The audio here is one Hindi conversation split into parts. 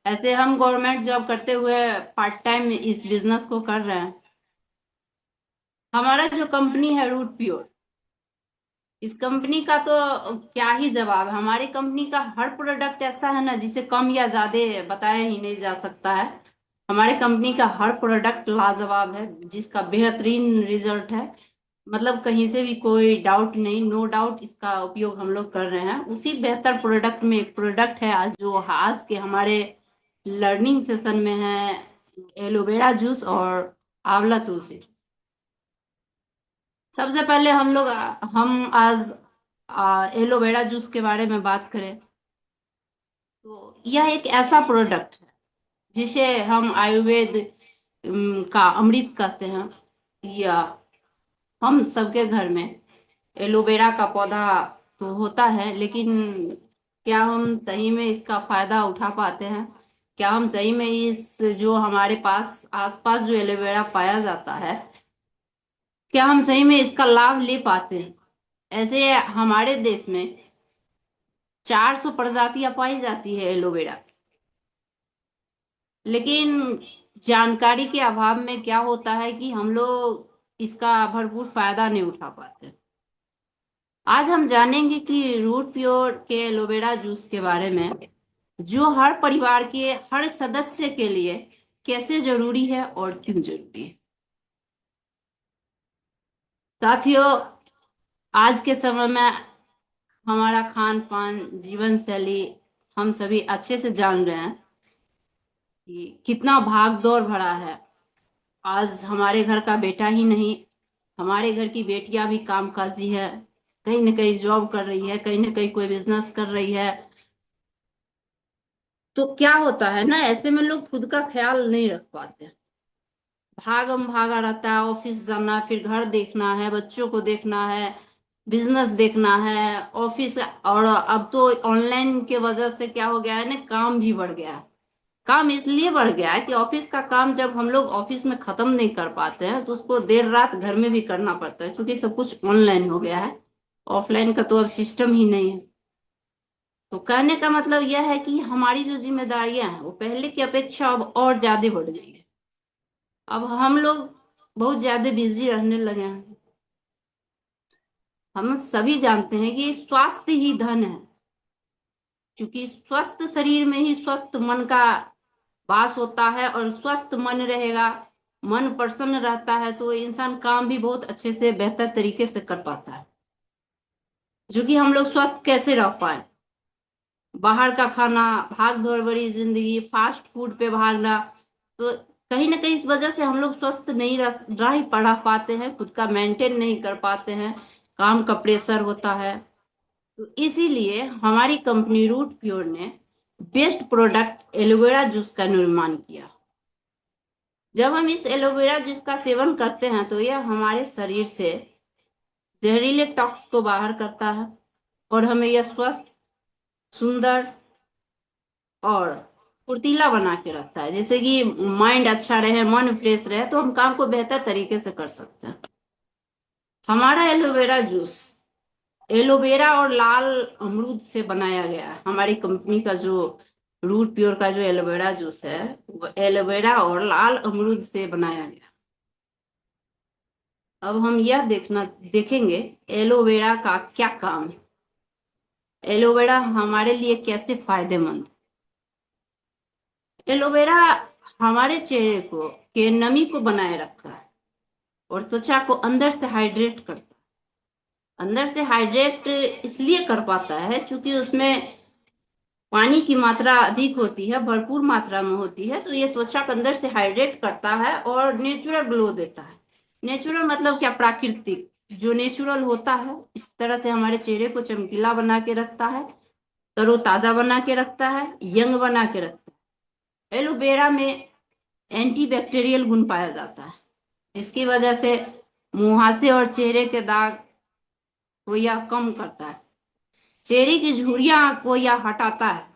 ऐसे हम गवर्नमेंट जॉब करते हुए पार्ट टाइम इस बिजनेस को कर रहे हैं। हमारा जो कंपनी है रूट प्योर, इस कंपनी का तो क्या ही जवाब है। हमारी कंपनी का हर प्रोडक्ट ऐसा है ना जिसे कम या ज्यादा बताया ही नहीं जा सकता है। हमारे कंपनी का हर प्रोडक्ट लाजवाब है, जिसका बेहतरीन रिजल्ट है। मतलब कहीं से भी कोई डाउट नहीं, नो डाउट इसका उपयोग हम लोग कर रहे हैं। उसी बेहतर प्रोडक्ट में एक प्रोडक्ट है आज जो आज के हमारे लर्निंग सेशन में है, एलोवेरा जूस और आंवला तुलसी। सबसे पहले हम आज एलोवेरा जूस के बारे में बात करें तो यह एक ऐसा प्रोडक्ट है जिसे हम आयुर्वेद का अमृत कहते हैं। या हम सबके घर में एलोवेरा का पौधा तो होता है, लेकिन क्या हम सही में इसका फायदा उठा पाते हैं? क्या हम सही में इस जो हमारे पास आसपास जो एलोवेरा पाया जाता है, क्या हम सही में इसका लाभ ले पाते हैं? ऐसे हमारे देश में 400 प्रजातियां पाई जाती है एलोवेरा, लेकिन जानकारी के अभाव में क्या होता है कि हम लोग इसका भरपूर फायदा नहीं उठा पाते। आज हम जानेंगे कि रूट प्योर के एलोवेरा जूस के बारे में, जो हर परिवार के हर सदस्य के लिए कैसे जरूरी है और क्यों जरूरी है। साथियों, आज के समय में हमारा खान पान, जीवन शैली, हम सभी अच्छे से जान रहे हैं कि कितना भाग दौड़ भरा है। आज हमारे घर का बेटा ही नहीं, हमारे घर की बेटियां भी कामकाजी है, कहीं ना कहीं जॉब कर रही है, कहीं ना कहीं कोई बिजनेस कर रही है। तो क्या होता है ना, ऐसे में लोग खुद का ख्याल नहीं रख पाते। भागम भागा रहता है, ऑफिस जाना, फिर घर देखना है, बच्चों को देखना है, बिजनेस देखना है, ऑफिस। और अब तो ऑनलाइन के वजह से क्या हो गया है ना, काम भी बढ़ गया है। काम इसलिए बढ़ गया है कि ऑफिस का काम जब हम लोग ऑफिस में खत्म नहीं कर पाते हैं तो उसको देर रात घर में भी करना पड़ता है, क्योंकि सब कुछ ऑनलाइन हो गया है। ऑफलाइन का तो अब सिस्टम ही नहीं है। तो कहने का मतलब यह है कि हमारी जो जिम्मेदारियां हैं वो पहले की अपेक्षा अब और ज्यादा बढ़ गई है। अब हम लोग बहुत ज्यादा बिजी रहने लगे हैं। हम सभी जानते हैं कि स्वास्थ्य ही धन है, क्योंकि स्वस्थ शरीर में ही स्वस्थ मन का वास होता है। और स्वस्थ मन रहेगा, मन प्रसन्न रहता है, तो इंसान काम भी बहुत अच्छे से बेहतर तरीके से कर पाता है। जो कि हम लोग स्वस्थ कैसे रह पाए? बाहर का खाना, भाग दौड़ भरी जिंदगी, फास्ट फूड पे भागना, तो कहीं ना कहीं इस वजह से हम लोग स्वस्थ नहीं रह ही पढ़ा पाते हैं, खुद का मेंटेन नहीं कर पाते हैं, काम का प्रेशर होता है। तो इसीलिए हमारी कंपनी रूट प्योर ने बेस्ट प्रोडक्ट एलोवेरा जूस का निर्माण किया। जब हम इस एलोवेरा जूस का सेवन करते हैं तो यह हमारे शरीर से जहरीले टॉक्स को बाहर करता है और हमें यह स्वस्थ, सुंदर और फुर्तीला बना के रखता है। जैसे कि माइंड अच्छा रहे, मन फ्रेश रहे, तो हम काम को बेहतर तरीके से कर सकते हैं। हमारा एलोवेरा जूस एलोवेरा और लाल अमरूद से बनाया गया है। हमारी कंपनी का जो रूट प्योर का जो एलोवेरा जूस है वो एलोवेरा और लाल अमरूद से बनाया गया। अब हम यह देखेंगे एलोवेरा का क्या काम है, एलोवेरा हमारे लिए कैसे फायदेमंद है। एलोवेरा हमारे चेहरे को के नमी को बनाए रखता है और त्वचा को अंदर से हाइड्रेट करता है। अंदर से हाइड्रेट इसलिए कर पाता है क्योंकि उसमें पानी की मात्रा अधिक होती है, भरपूर मात्रा में होती है, तो ये त्वचा को अंदर से हाइड्रेट करता है और नेचुरल ग्लो देता है। नेचुरल मतलब क्या? प्राकृतिक। जो नेचुरल होता है इस तरह से हमारे चेहरे को चमकीला बना के रखता है, तरोताजा बना के रखता है, यंग बना के रखता है। एलोवेरा में एंटी बैक्टीरियल गुण पाया जाता है, जिसकी वजह से मुहासे और चेहरे के दाग को यह कम करता है। चेहरे की झुर्रियां को यह हटाता है।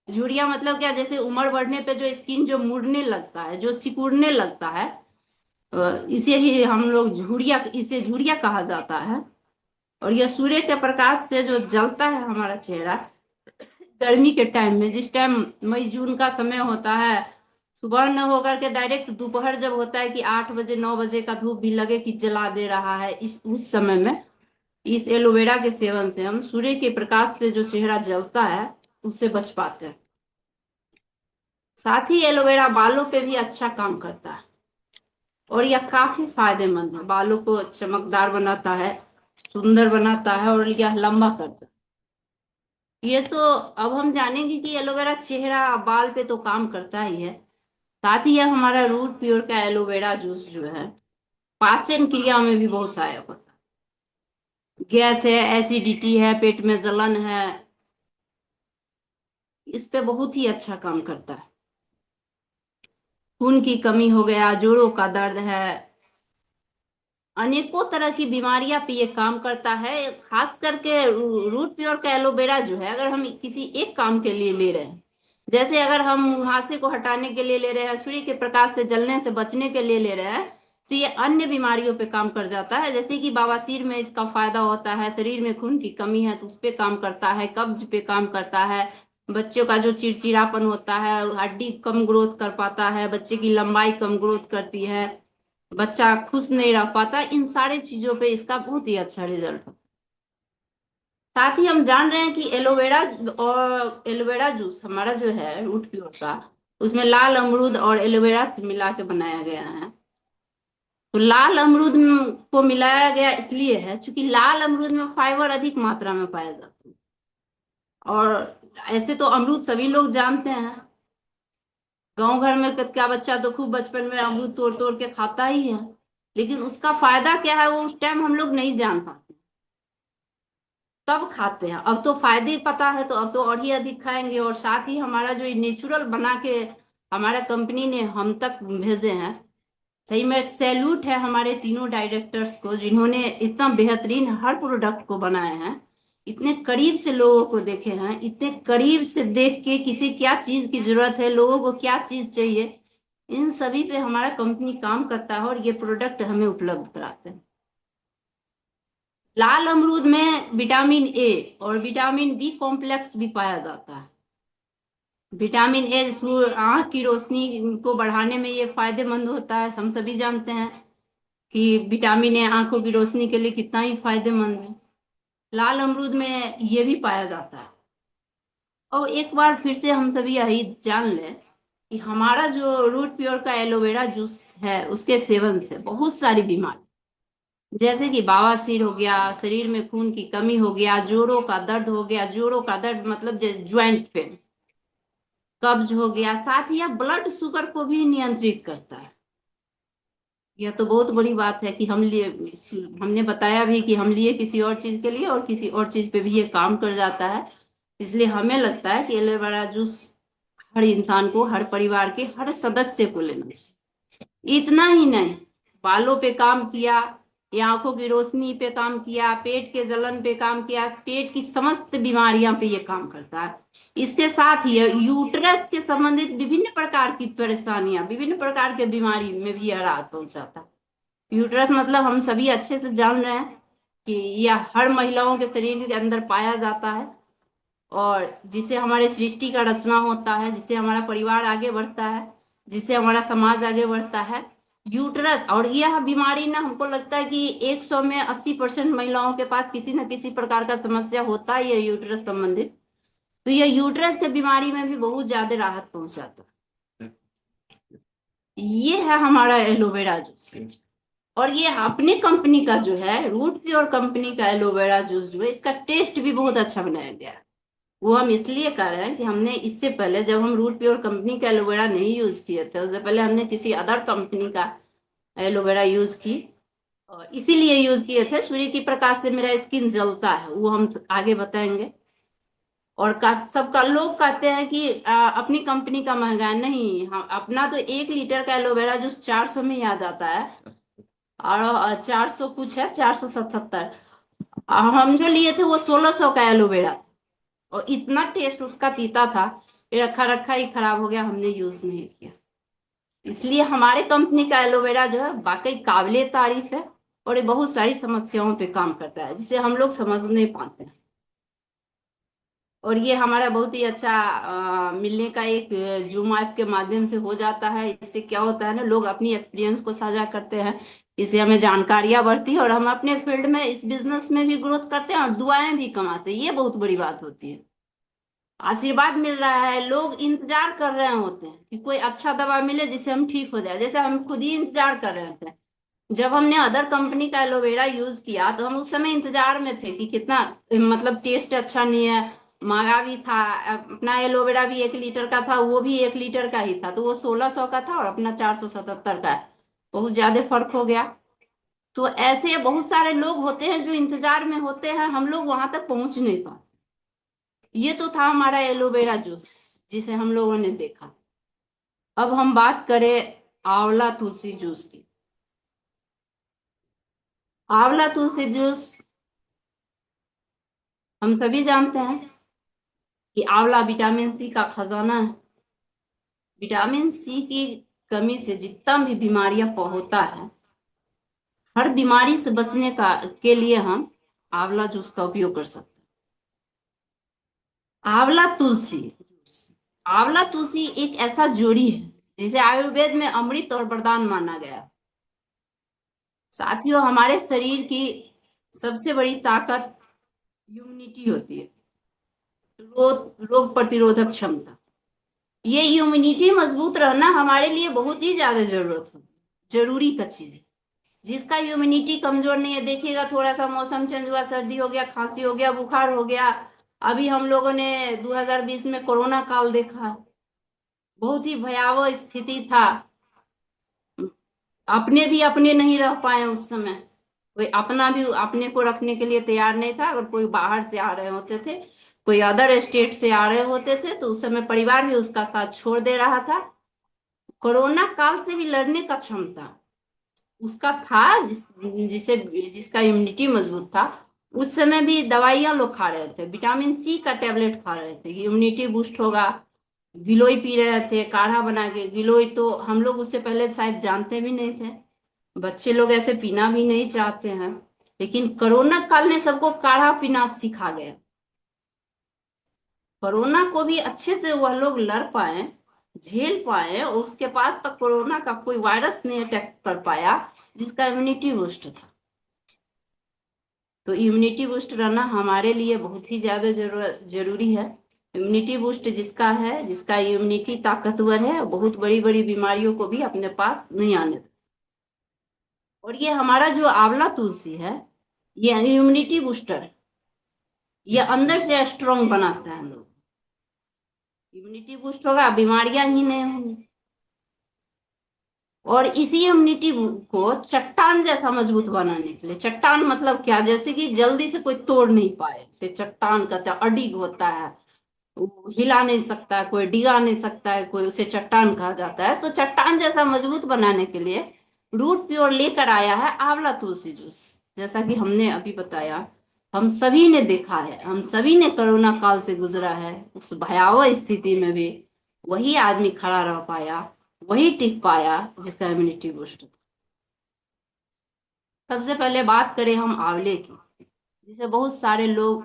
झुर्रियां मतलब क्या? जैसे उम्र बढ़ने पे जो स्किन जो मुड़ने लगता है, जो सिकुड़ने लगता है, इसे ही हम लोग इसे झुर्रिया कहा जाता है। और यह सूर्य के प्रकाश से जो जलता है हमारा चेहरा, गर्मी के टाइम में, जिस टाइम मई जून का समय होता है, सुबह न होकर के डायरेक्ट दोपहर जब होता है कि 8 बजे 9 बजे का धूप भी लगे कि जला दे रहा है, इस उस समय में इस एलोवेरा के सेवन से हम सूर्य के प्रकाश से जो चेहरा जलता है उससे बच पाते हैं। साथ ही एलोवेरा बालों पे भी अच्छा काम करता है और यह काफी फायदेमंद है, बालों को चमकदार बनाता है, सुंदर बनाता है और यह लंबा करता है। ये तो अब हम जानेंगे कि एलोवेरा चेहरा बाल पे तो काम करता ही है, साथ ही यह हमारा रूट प्योर का एलोवेरा जूस जो है पाचन क्रिया में भी बहुत सहायक होता है। गैस है, एसिडिटी है, पेट में जलन है, इस पे बहुत ही अच्छा काम करता है। खून की कमी हो गया, जोड़ों का दर्द है, अनेकों तरह की बीमारियां पे ये काम करता है। खास करके रूट प्योर का एलोवेरा जो है, अगर हम किसी एक काम के लिए ले रहे हैं, जैसे अगर हम मुहासे को हटाने के लिए ले रहे हैं, सूर्य के प्रकाश से जलने से बचने के लिए ले रहे हैं, तो ये अन्य बीमारियों पे काम कर जाता है। जैसे कि बवासीर में इसका फायदा होता है, शरीर में खून की कमी है तो उस पे काम करता है, कब्ज पे काम करता है, बच्चों का जो चिड़चिड़ापन होता है, हड्डी कम ग्रोथ कर पाता है, बच्चे की लंबाई कम ग्रोथ करती है, बच्चा खुश नहीं रह पाता, इन सारी चीजों पे इसका बहुत ही अच्छा रिजल्ट है। साथ ही हम जान रहे हैं कि एलोवेरा और एलोवेरा जूस हमारा जो है रूट प्योर का, उसमें लाल अमरूद और एलोवेरा से मिला के बनाया गया है। तो लाल अमरूद को मिलाया गया इसलिए है क्योंकि लाल अमरूद में फाइबर अधिक मात्रा में पाया जाता है। और ऐसे तो अमरूद सभी लोग जानते हैं, गांव घर में क्या बच्चा तो खूब बचपन में अमरूद तोड़ तोड़ के खाता ही है, लेकिन उसका फायदा क्या है वो उस टाइम हम लोग नहीं जान पाते, तब खाते हैं। अब तो फायदे पता है तो अब तो और ही अधिक खाएंगे। और साथ ही हमारा जो नेचुरल बना के हमारा कंपनी ने हम तक भेजे हैं, सही में सैल्यूट है हमारे तीनों डायरेक्टर्स को, जिन्होंने इतना बेहतरीन हर प्रोडक्ट को बनाए हैं, इतने करीब से लोगों को देखे हैं, इतने करीब से देख के किसी क्या चीज की जरूरत है, लोगों को क्या चीज चाहिए, इन सभी पे हमारा कंपनी काम करता है और ये प्रोडक्ट हमें उपलब्ध कराते हैं। लाल अमरूद में विटामिन ए और विटामिन बी कॉम्प्लेक्स भी पाया जाता है। विटामिन ए आंख की रोशनी को बढ़ाने में ये फायदेमंद होता है, हम सभी जानते हैं कि विटामिन ए आंखों की रोशनी के लिए कितना ही फायदेमंद है। लाल अमरूद में ये भी पाया जाता है। और एक बार फिर से हम सभी यही जान लें कि हमारा जो रूट प्योर का एलोवेरा जूस है उसके सेवन से बहुत सारी बीमारी, जैसे कि बवासीर हो गया, शरीर में खून की कमी हो गया, जोड़ों का दर्द हो गया, जोड़ों का दर्द मतलब ज्वाइंट पेन, कब्ज हो गया, साथ ही यह ब्लड शुगर को भी नियंत्रित करता है। यह तो बहुत बड़ी बात है कि हम लिए, हमने बताया भी कि हम लिए किसी और चीज के लिए और किसी और चीज पे भी ये काम कर जाता है। इसलिए हमें लगता है कि एलोवेरा जूस हर इंसान को, हर परिवार के हर सदस्य को लेना चाहिए। इतना ही नहीं, बालों पे काम किया, या आंखों की रोशनी पे काम किया, पेट के जलन पे काम किया, पेट की समस्त बीमारियां पे ये काम करता है। इसके साथ ही यूट्रस के संबंधित विभिन्न प्रकार की परेशानियां, विभिन्न प्रकार के बीमारी में भी यह राहत पहुंचाता है। यूट्रस मतलब हम सभी अच्छे से जान रहे हैं कि यह हर महिलाओं के शरीर के अंदर पाया जाता है और जिससे हमारे सृष्टि का रचना होता है, जिससे हमारा परिवार आगे बढ़ता है, जिससे हमारा समाज आगे बढ़ता है, यूट्रस। और यह बीमारी ना, हमको लगता है कि 100 में 80% महिलाओं के पास किसी न किसी प्रकार का समस्या होता है ये यूट्रस संबंधित। तो यह यूट्रस के बीमारी में भी बहुत ज्यादा राहत पहुंचाता है। ये है हमारा एलोवेरा जूस। और ये अपनी कंपनी का जो है रूट प्योर कंपनी का एलोवेरा जूस जो है, इसका टेस्ट भी बहुत अच्छा बनाया गया है। वो हम इसलिए कर रहे हैं कि हमने इससे पहले जब हम रूट प्योर कंपनी का एलोवेरा नहीं यूज किए थे, उससे पहले हमने किसी अदर कंपनी का एलोवेरा यूज की, और इसीलिए यूज किए थे। सूर्य की प्रकाश से मेरा स्किन जलता है, वो हम आगे बताएंगे। और सबका लोग कहते हैं कि अपनी कंपनी का महंगा है। नहीं, हम अपना तो 1 लीटर का एलोवेरा जूस 400 में ही आ जाता है, और 400 कुछ है, 477। हम जो लिए थे वो 1600 का एलोवेरा, और इतना टेस्ट उसका तीता था, ये रखा रखा ही खराब हो गया, हमने यूज नहीं किया। इसलिए हमारे कंपनी का एलोवेरा जो है वाकई काबिले तारीफ है, और ये बहुत सारी समस्याओं पे काम करता है जिसे हम लोग समझ नहीं पाते हैं। और ये हमारा बहुत ही अच्छा मिलने का एक जूम ऐप के माध्यम से हो जाता है। इससे क्या होता है ना, लोग अपनी एक्सपीरियंस को साझा करते हैं, इससे हमें जानकारियां बढ़ती है और हम अपने फील्ड में इस बिजनेस में भी ग्रोथ करते हैं और दुआएं भी कमाते हैं। ये बहुत बड़ी बात होती है। आशीर्वाद मिल रहा है, लोग इंतजार कर रहे होते हैं कि कोई अच्छा दवा मिले जिससे हम ठीक हो जाए। जैसे हम खुद ही इंतजार कर रहे थे, जब हमने अदर कंपनी का एलोवेरा यूज किया तो हम उस समय इंतजार में थे कि कितना, मतलब टेस्ट अच्छा नहीं है, महंगा भी था। अपना एलोवेरा भी 1 लीटर का था, वो भी 1 लीटर का ही था, तो वो 1600 का था और अपना 477 का है। बहुत ज्यादा फर्क हो गया। तो ऐसे बहुत सारे लोग होते हैं जो इंतजार में होते हैं, हम लोग वहां तक पहुंच नहीं पाते। ये तो था हमारा एलोवेरा जूस जिसे हम लोगों ने देखा। अब हम बात करें आंवला तुलसी जूस की। आंवला तुलसी जूस हम सभी जानते हैं कि आंवला विटामिन सी का खजाना है। विटामिन सी की कमी से जितना भी बीमारियां होता है, हर बीमारी से बचने का के लिए हम आंवला जूस का उपयोग कर सकते हैं। आंवला तुलसी जूस, आंवला तुलसी एक ऐसा जोड़ी है जिसे आयुर्वेद में अमृत और वरदान माना गया है। साथियों, हमारे शरीर की सबसे बड़ी ताकत इम्यूनिटी होती है, रोग प्रतिरोधक क्षमता। ये इम्यूनिटी मजबूत रहना हमारे लिए बहुत ही ज्यादा जरूरी का चीज है। जिसका इम्यूनिटी कमजोर नहीं है, देखिएगा थोड़ा सा मौसम चेंज हुआ, सर्दी हो गया, खांसी हो गया, बुखार हो गया। अभी हम लोगों ने 2020 में कोरोना काल देखा, बहुत ही भयावह स्थिति था। अपने भी अपने नहीं रह पाए उस समय, कोई अपना भी अपने को रखने के लिए तैयार नहीं था। अगर कोई बाहर से आ रहे होते थे, कोई अदर स्टेट से आ रहे होते थे, तो उस समय परिवार भी उसका साथ छोड़ दे रहा था। कोरोना काल से भी लड़ने का क्षमता उसका था, जिसे जिसका इम्यूनिटी मजबूत था। उस समय भी दवाइयां लोग खा रहे थे, विटामिन सी का टेबलेट खा रहे थे कि इम्यूनिटी बूस्ट होगा। गिलोय पी रहे थे, काढ़ा बना के। गिलोय तो हम लोग उससे पहले शायद जानते भी नहीं थे, बच्चे लोग ऐसे पीना भी नहीं चाहते हैं। लेकिन कोरोना काल ने सबको काढ़ा पीना सिखा गया। कोरोना को भी अच्छे से वह लोग लड़ पाए, झेल पाए, और उसके पास तक कोरोना का कोई वायरस नहीं अटैक कर पाया जिसका इम्यूनिटी बूस्ट था। तो इम्यूनिटी बूस्ट रहना हमारे लिए बहुत ही ज्यादा जरूरी है। इम्यूनिटी बूस्ट जिसका है, जिसका इम्यूनिटी ताकतवर है, बहुत बड़ी बड़ी बीमारियों को भी अपने पास नहीं आने देता। और ये हमारा जो आंवला तुलसी है, ये इम्यूनिटी बूस्टर, ये अंदर से स्ट्रांग बनाता है लोग। इम्यूनिटी बूस्ट होगा, बीमारियां ही नहीं होंगी। और इसी इम्यूनिटी को चट्टान जैसा मजबूत बनाने के लिए, चट्टान मतलब क्या, जैसे कि जल्दी से कोई तोड़ नहीं पाए, से चट्टान कहता है, अडिग होता है, वो हिला नहीं सकता है, कोई डिगा नहीं सकता है, कोई उसे चट्टान कहा जाता है। तो चट्टान जैसा मजबूत बनाने के लिए रूट प्योर लेकर आया है आंवला तुलसी जूस। जैसा कि हमने अभी बताया, हम सभी ने देखा है, हम सभी ने कोरोना काल से गुजरा है। उस भयावह स्थिति में भी वही आदमी खड़ा रह पाया, वही टिक पाया जिसका इम्यूनिटी बूस्ट था। सबसे पहले बात करें हम आंवले की, जिसे बहुत सारे लोग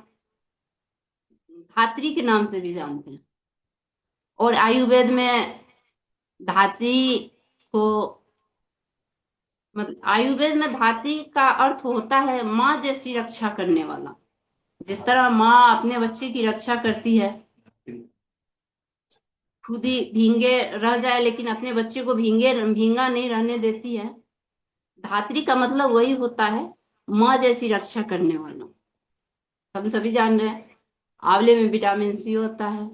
धात्री के नाम से भी जानते हैं। और आयुर्वेद में धात्री को, मतलब आयुर्वेद में धात्री का अर्थ होता है माँ जैसी रक्षा करने वाला। जिस तरह माँ अपने बच्चे की रक्षा करती है, खुद ही भींगे रह जाए लेकिन अपने बच्चे को भींगा नहीं रहने देती है, धात्री का मतलब वही होता है, माँ जैसी रक्षा करने वाला। हम सभी जान रहे हैं आंवले में विटामिन सी होता है।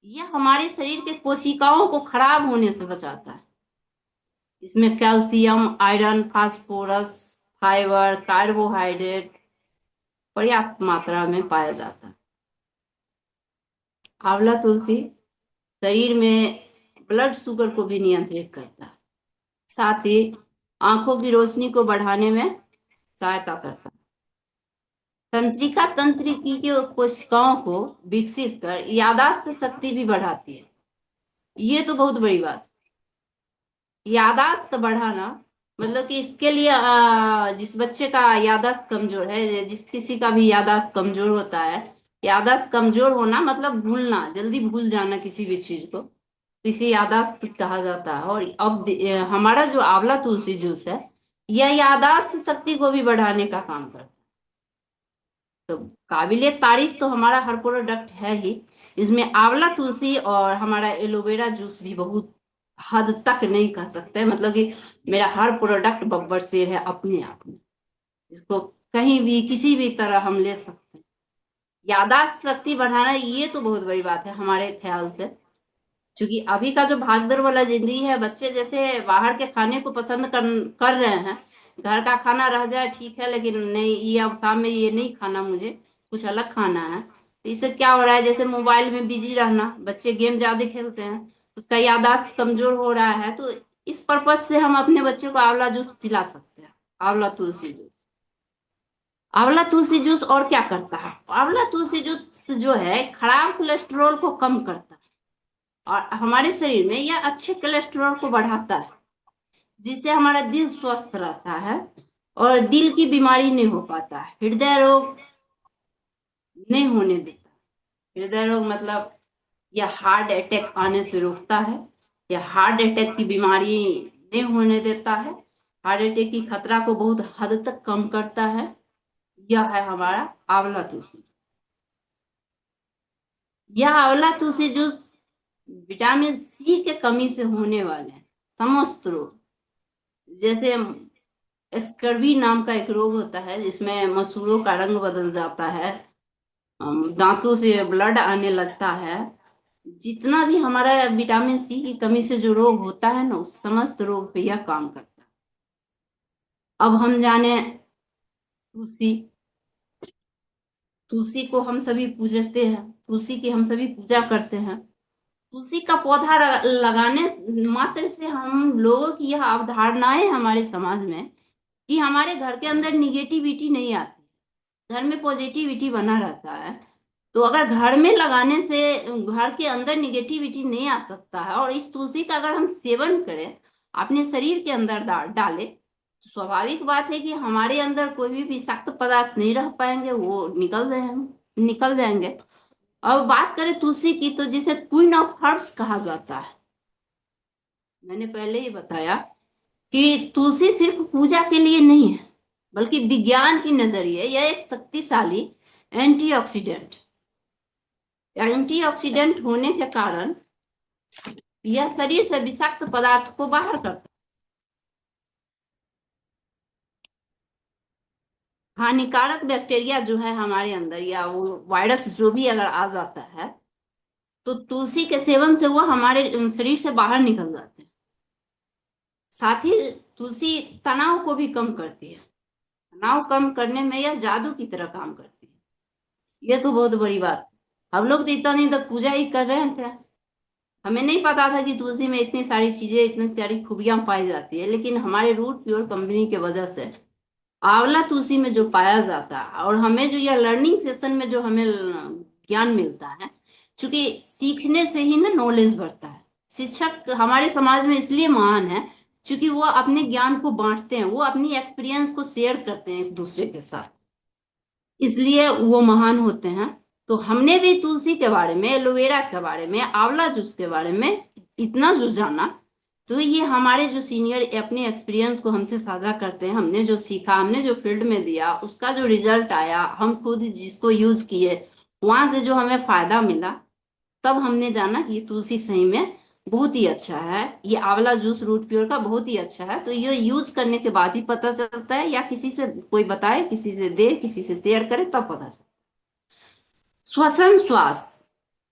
यह हमारे शरीर के कोशिकाओं को खराब होने से बचाता है। इसमें calcium, iron, phosphorus, fibre, carbohydrate पर्याप्त मात्रा में पाया जाता है। आंवला तुलसी शरीर में ब्लड शुगर को भी नियंत्रित करता है, साथ ही आंखों की रोशनी को बढ़ाने में सहायता करता है। तंत्रिका तंत्र की कोशिकाओं को विकसित कर यादाश्त शक्ति भी बढ़ाती है। ये तो बहुत बड़ी बात। यादाश्त बढ़ाना मतलब कि इसके लिए जिस बच्चे का यादाश्त कमजोर है, जिस किसी का भी यादाश्त कमजोर होता है, याददाश्त कमजोर होना मतलब भूलना, जल्दी भूल जाना किसी भी चीज को, तो इसे याददाश्त कहा जाता है। और अब हमारा जो आंवला तुलसी जूस है, यह याददाश्त शक्ति को भी बढ़ाने का काम करता है। तो काबिलियत तारीफ तो हमारा हर प्रोडक्ट है ही, इसमें आंवला तुलसी और हमारा एलोवेरा जूस भी बहुत हद तक नहीं कह सकते, मतलब कि मेरा हर प्रोडक्ट बब्बर शेर है अपने आप में। इसको कहीं भी किसी भी तरह हम ले सकते हैं। याददाश्त शक्ति बढ़ाना ये तो बहुत बड़ी बात है हमारे ख्याल से, क्योंकि अभी का जो भागदौड़ वाला जिंदगी है, बच्चे जैसे बाहर के खाने को पसंद कर रहे हैं। घर का खाना रह जाए ठीक है, लेकिन नहीं, ये अब शाम में ये नहीं खाना, मुझे कुछ अलग खाना है। तो इससे क्या हो रहा है, जैसे मोबाइल में बिजी रहना, बच्चे गेम ज्यादा खेलते हैं, उसका याददाश्त कमजोर हो रहा है। तो इस पर्पज से हम अपने बच्चे को आंवला जूस पिला सकते हैं, आंवला तुलसी जूस। आंवला तुलसी जूस और क्या करता है, आंवला तुलसी जूस जो है खराब कोलेस्ट्रॉल को कम करता है, और हमारे शरीर में यह अच्छे कोलेस्ट्रॉल को बढ़ाता है, जिससे हमारा दिल स्वस्थ रहता है और दिल की बीमारी नहीं हो पाता है, हृदय रोग नहीं होने देता। हृदय रोग मतलब यह हार्ट अटैक आने से रोकता है, यह हार्ट अटैक की बीमारी नहीं होने देता है, हार्ट अटैक की खतरा को बहुत हद तक कम करता है। यह है हमारा आंवला तुलसी। यह आंवला तुलसी जूस विटामिन सी के कमी से होने वाले समस्त रोग, जैसे स्कर्वी नाम का एक रोग होता है जिसमें मसूड़ों का रंग बदल जाता है, दांतों से ब्लड आने लगता है, जितना भी हमारा विटामिन सी की कमी से जो रोग होता है ना, उस समस्त रोग पे यह काम करता है। अब हम जाने तुलसी, तुलसी को हम सभी पूजते हैं, तुलसी की हम सभी पूजा करते हैं। तुलसी का पौधा लगाने मात्र से हम लोगों की यह अवधारणाएं हमारे समाज में कि हमारे घर के अंदर निगेटिविटी नहीं आती, घर में पॉजिटिविटी बना रहता है। तो अगर घर में लगाने से घर के अंदर निगेटिविटी नहीं आ सकता है, और इस तुलसी का अगर हम सेवन करें, अपने शरीर के अंदर डालें, तो स्वाभाविक बात है कि हमारे अंदर कोई भी विषाक्त पदार्थ नहीं रह पाएंगे, वो निकल जाएंगे। अब बात करें तुलसी की, तो जिसे क्वीन ऑफ हर्ब्स कहा जाता है। मैंने पहले ही बताया कि तुलसी सिर्फ पूजा के लिए नहीं है, बल्कि विज्ञान की नजरिए यह एक शक्तिशाली एंटीऑक्सीडेंट एंटीऑक्सीडेंट होने के कारण यह शरीर से विषाक्त पदार्थ को बाहर करता है। हानिकारक बैक्टीरिया जो है हमारे अंदर, या वो वायरस जो भी अगर आ जाता है, तो तुलसी के सेवन से वो हमारे शरीर से बाहर निकल जाते हैं। साथ ही तुलसी तनाव को भी कम करती है, तनाव कम करने में यह जादू की तरह काम करती है। ये तो बहुत बड़ी बात है। हम लोग तो इतना नहीं तक पूजा ही कर रहे थे, हमें नहीं पता था कि तुलसी में इतनी सारी चीजें, इतनी सारी खूबियां पाई जाती है। लेकिन हमारे रूट प्योर कंपनी की वजह से आंवला तुलसी में जो पाया जाता है, और हमें जो यह लर्निंग सेशन में जो हमें ज्ञान मिलता है, क्योंकि सीखने से ही ना नॉलेज बढ़ता है। शिक्षक हमारे समाज में इसलिए महान है क्योंकि वो अपने ज्ञान को बांटते हैं, वो अपनी एक्सपीरियंस को शेयर करते हैं एक दूसरे के साथ, इसलिए वो महान होते हैं। तो हमने भी तुलसी के बारे में, एलोवेरा के बारे में, आंवला जूस के बारे में इतना जो जाना, तो ये हमारे जो सीनियर अपने एक्सपीरियंस को हमसे साझा करते हैं। हमने जो सीखा, हमने जो फील्ड में दिया, उसका जो रिजल्ट आया, हम खुद जिसको यूज किए, वहां से जो हमें फायदा मिला, तब हमने जाना कि ये तुलसी सही में बहुत ही अच्छा है, ये आंवला जूस रूट प्योर का बहुत ही अच्छा है। तो ये यूज करने के बाद ही पता चलता है, या किसी से कोई बताए, किसी से दे, किसी से शेयर करे, तब पता चलता। श्वसन स्वास्थ्य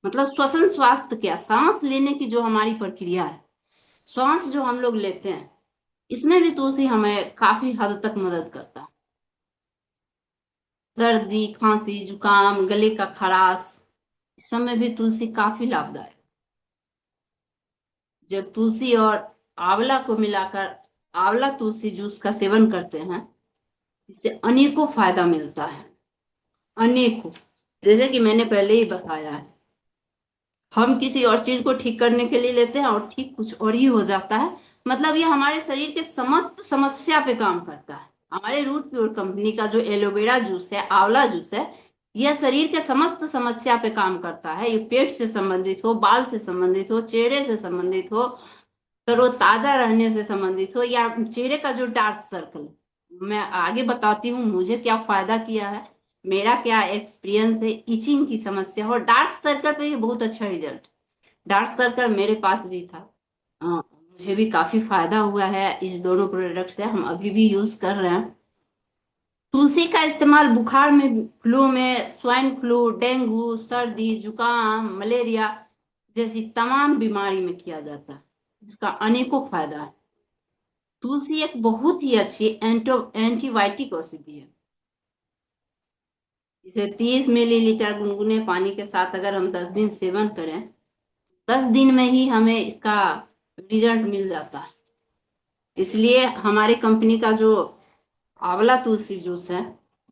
मतलब श्वसन स्वास्थ्य क्या, सांस लेने की जो हमारी प्रक्रिया है, सांस जो हम लोग लेते हैं, इसमें भी तुलसी हमें काफी हद तक मदद करता है। सर्दी, खांसी, जुकाम, गले का खराश, इस समय भी तुलसी काफी लाभदायक। जब तुलसी और आंवला को मिलाकर आंवला तुलसी जूस का सेवन करते हैं, इससे अनेकों फायदा मिलता है, अनेकों। जैसे कि मैंने पहले ही बताया है, हम किसी और चीज को ठीक करने के लिए लेते हैं और ठीक कुछ और ही हो जाता है। मतलब ये हमारे शरीर के समस्त समस्या पे काम करता है। हमारे रूट प्योर कंपनी का जो एलोवेरा जूस है, आंवला जूस है, यह शरीर के समस्त समस्या पे काम करता है। ये पेट से संबंधित हो, बाल से संबंधित हो, चेहरे से संबंधित हो, तरोताजा रहने से संबंधित हो, या चेहरे का जो डार्क सर्कल, मैं आगे बताती हूँ मुझे क्या फायदा किया है, मेरा क्या एक्सपीरियंस है। इचिंग की समस्या हो, डार्क सर्कल पे ये बहुत अच्छा रिजल्ट। डार्क सर्कल मेरे पास भी था, मुझे भी काफी फायदा हुआ है इस दोनों प्रोडक्ट से, हम अभी भी यूज कर रहे हैं। तुलसी का इस्तेमाल बुखार में, फ्लू में, स्वाइन फ्लू, डेंगू, सर्दी, जुकाम, मलेरिया जैसी तमाम बीमारी में किया जाता है। इसका अनेकों फायदा है। तुलसी एक बहुत ही अच्छी एंटीबायोटिक औषधि है। इसे 30 मिलीलीटर गुनगुने पानी के साथ अगर हम 10 दिन सेवन करें, 10 दिन में ही हमें इसका रिजल्ट मिल जाता है। इसलिए हमारी कंपनी का जो आंवला तुलसी जूस है,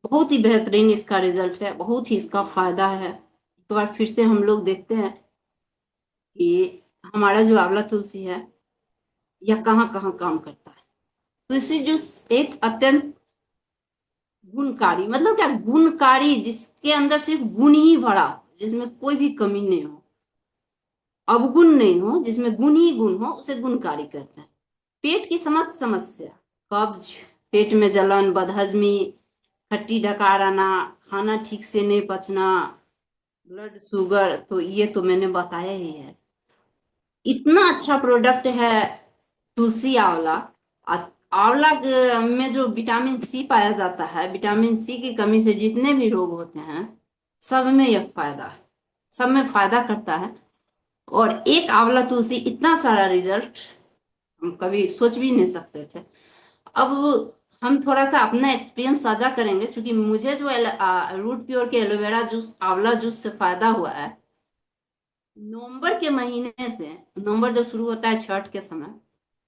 बहुत ही बेहतरीन इसका रिजल्ट है, बहुत ही इसका फायदा है। एक बार फिर से हम लोग देखते हैं कि हमारा जो आंवला तुलसी है यह कहाँ कहाँ काम करता है। तुलसी जूस एक अत्यंत गुणकारी, मतलब क्या गुणकारी, जिसके अंदर सिर्फ गुण ही भरा हो, जिसमें कोई भी कमी नहीं हो, अवगुण नहीं हो, जिसमें गुण ही गुण हो, उसे गुणकारी कहते हैं। पेट की समस्त समस्या, कब्ज, पेट में जलन, बदहजमी, खट्टी डकार आना, खाना ठीक से नहीं पचना, ब्लड शुगर, तो ये तो मैंने बताया ही है। इतना अच्छा प्रोडक्ट है तुलसी आंवला। आंवला में जो विटामिन सी पाया जाता है, विटामिन सी की कमी से जितने भी रोग होते हैं, सब में यह फायदा है, सब में फायदा करता है। और एक आंवला तुलसी इतना सारा रिजल्ट हम कभी सोच भी नहीं सकते थे। अब हम थोड़ा सा अपना एक्सपीरियंस साझा करेंगे, क्योंकि मुझे जो रूट प्योर के एलोवेरा जूस, आंवला जूस से फायदा हुआ है। नवंबर के महीने से, नवंबर जब शुरू होता है छठ के समय,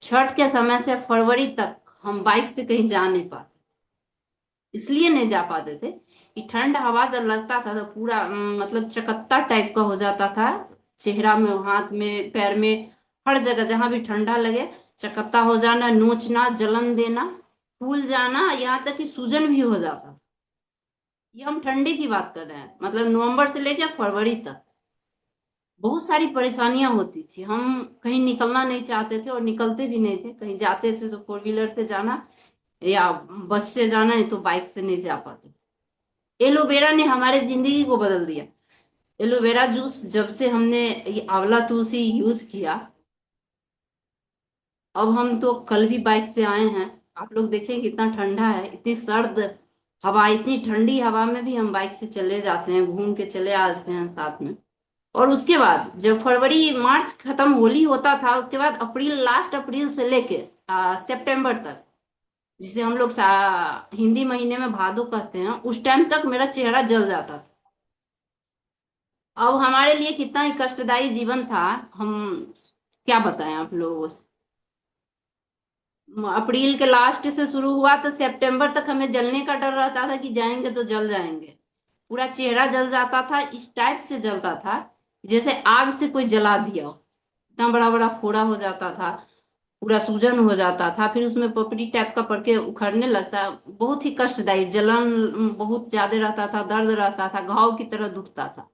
छठ के समय से फरवरी तक हम बाइक से कहीं जा नहीं पाते। इसलिए नहीं जा पाते थे कि ठंड हवा जब लगता था तो पूरा मतलब चकत्ता टाइप का हो जाता था, चेहरा में, हाथ में, पैर में, हर जगह जहां भी ठंडा लगे चकत्ता हो जाना, नोचना, जलन देना, फूल जाना, यहाँ तक कि सूजन भी हो जाता था। ये हम ठंडी की बात कर रहे हैं, मतलब नवंबर से लेकर फरवरी तक बहुत सारी परेशानियां होती थी। हम कहीं निकलना नहीं चाहते थे और निकलते भी नहीं थे। कहीं जाते थे तो फोर व्हीलर से जाना या बस से जाना, नहीं तो बाइक से नहीं जा पाते। एलोवेरा ने हमारे जिंदगी को बदल दिया। एलोवेरा जूस जब से हमने ये आंवला तुलसी यूज किया, अब हम तो कल भी बाइक से आए हैं, आप लोग देखें कितना ठंडा है, इतनी सर्द हवा, इतनी ठंडी हवा में भी हम बाइक से चले जाते हैं, घूम के चले आते हैं साथ में। और उसके बाद जब फरवरी मार्च खत्म, होली होता था, उसके बाद अप्रैल, लास्ट अप्रैल से लेके सितंबर तक, जिसे हम लोग हिंदी महीने में भादो कहते हैं, उस टाइम तक मेरा चेहरा जल जाता था। अब हमारे लिए कितना ही कष्टदायी जीवन था, हम क्या बताएं आप लोगों से। अप्रैल के लास्ट से शुरू हुआ तो सितंबर तक हमें जलने का डर रहता था कि जाएंगे तो जल जाएंगे। पूरा चेहरा जल जाता था, इस टाइप से जलता था जैसे आग से कोई जला दिया हो। इतना बड़ा बड़ा फोड़ा हो जाता था, पूरा सूजन हो जाता था, फिर उसमें पपड़ी टाइप का पड़ के उखड़ने लगता। बहुत ही कष्टदायी, जलन बहुत ज्यादा रहता था, दर्द रहता था, घाव की तरह दुखता था।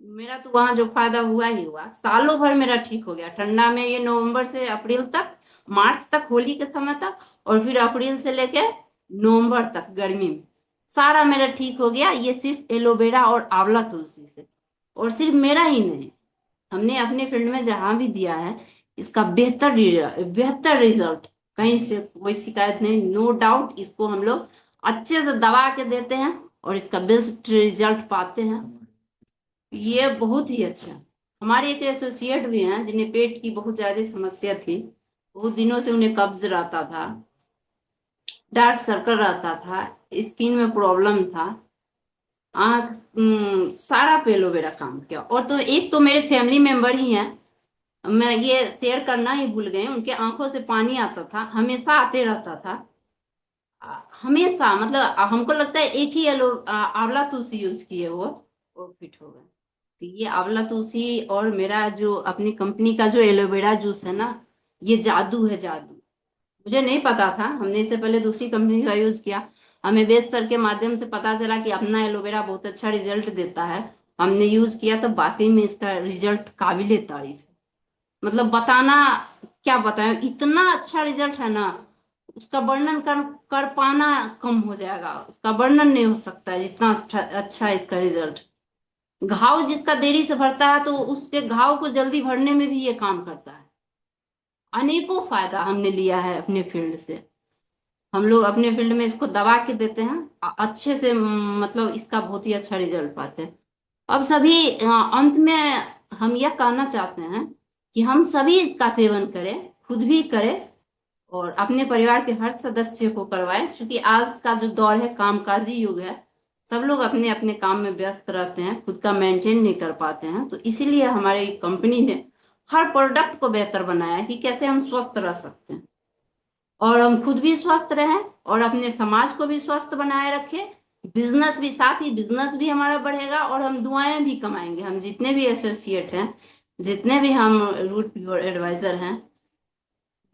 मेरा तो वहां जो फायदा हुआ ही हुआ, सालों भर मेरा ठीक हो गया ठंडा में, ये नवंबर से अप्रैल तक, मार्च तक होली के समय तक, और फिर अप्रैल से लेके नवंबर तक गर्मी में सारा मेरा ठीक हो गया। ये सिर्फ एलोवेरा और आंवला तुलसी से। और सिर्फ मेरा ही नहीं, हमने अपने फील्ड में जहां भी दिया है, इसका बेहतर रिजल्ट, कहीं से कोई शिकायत नहीं, नो डाउट। इसको हम लोग अच्छे से दबा के देते हैं और इसका बेस्ट रिजल्ट पाते हैं। ये बहुत ही अच्छा। हमारे एक एसोसिएट भी हैं जिन्हें पेट की बहुत ज्यादा समस्या थी, बहुत दिनों से उन्हें कब्ज रहता था, डार्क सर्कल रहता था, स्किन में प्रॉब्लम था, आंख, सारा पे एलोवेरा काम किया। और तो एक तो मेरे फैमिली मेंबर ही हैं, मैं ये शेयर करना ही भूल गई, उनके आंखों से पानी आता था, हमेशा आते रहता था, हमेशा, मतलब हमको लगता है एक ही आंवला तुलसी यूज किए वो फिट हो गए। तो ये आंवला तुलसी और मेरा जो अपनी कंपनी का जो एलोवेरा जूस है ना, ये जादू है, जादू। मुझे नहीं पता था, हमने इससे पहले दूसरी कंपनी का यूज किया। हमें वेद सर के माध्यम से पता चला कि अपना एलोवेरा बहुत अच्छा रिजल्ट देता है। हमने यूज किया तो वाकई में इसका रिजल्ट काबिले तारीफ है। मतलब बताना क्या बताएं, इतना अच्छा रिजल्ट है ना, उसका वर्णन कर पाना कम हो जाएगा, उसका वर्णन नहीं हो सकता है जितना अच्छा है इसका रिजल्ट। घाव जिसका देरी से भरता है तो उसके घाव को जल्दी भरने में भी ये काम करता है। अनेकों फायदा हमने लिया है अपने फील्ड से। हम लोग अपने फील्ड में इसको दबा के देते हैं, अच्छे से मतलब इसका बहुत ही अच्छा रिजल्ट पाते हैं। अब सभी अंत में हम यह कहना चाहते हैं कि हम सभी इसका सेवन करें, खुद भी करें और अपने परिवार के हर सदस्य को करवाएं, क्योंकि आज का जो दौर है कामकाजी युग है, सब लोग अपने अपने काम में व्यस्त रहते हैं, खुद का मेंटेन नहीं कर पाते हैं। तो इसीलिए हमारी कंपनी ने हर प्रोडक्ट को बेहतर बनाया है कि कैसे हम स्वस्थ रह सकते हैं और हम खुद भी स्वस्थ रहें और अपने समाज को भी स्वस्थ बनाए रखें। बिजनेस भी, साथ ही बिजनेस भी हमारा बढ़ेगा और हम दुआएं भी कमाएंगे। हम जितने भी एसोसिएट हैं, जितने भी हम रूट प्योर एडवाइजर हैं,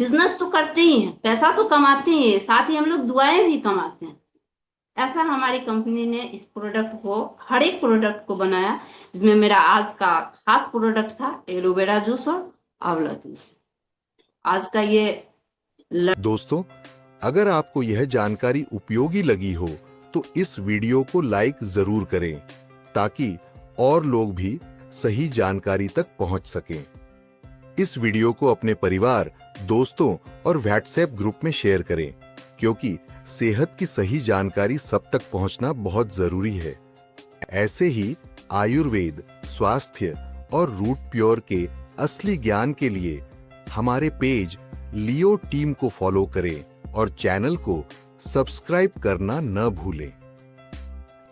बिजनेस तो करते ही हैं, पैसा तो कमाते ही हैं, साथ ही हम लोग दुआएं भी कमाते हैं। ऐसा हमारी कंपनी ने इस प्रोडक्ट को, हर एक प्रोडक्ट को बनाया, जिसमें मेरा आज का खास प्रोडक्ट था एलोवेरा जूस और आंवला जूस। आज का ये दोस्तों, अगर आपको यह जानकारी उपयोगी लगी हो तो इस वीडियो को लाइक जरूर करें ताकि और लोग भी सही जानकारी तक पहुंच सकें। इस वीडियो को अपने परिवार, दोस्तों और व्हाट्सएप ग्रुप में शेयर करें, क्योंकि सेहत की सही जानकारी सब तक पहुंचना बहुत जरूरी है। ऐसे ही आयुर्वेद, स्वास्थ्य और रूट प्योर के असली ज्ञान के लिए हमारे पेज लियो टीम को फॉलो करें और चैनल को सब्सक्राइब करना न भूलें।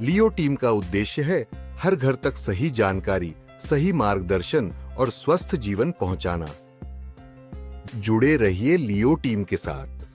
लियो टीम का उद्देश्य है हर घर तक सही जानकारी, सही मार्गदर्शन और स्वस्थ जीवन पहुंचाना। जुड़े रहिए लियो टीम के साथ।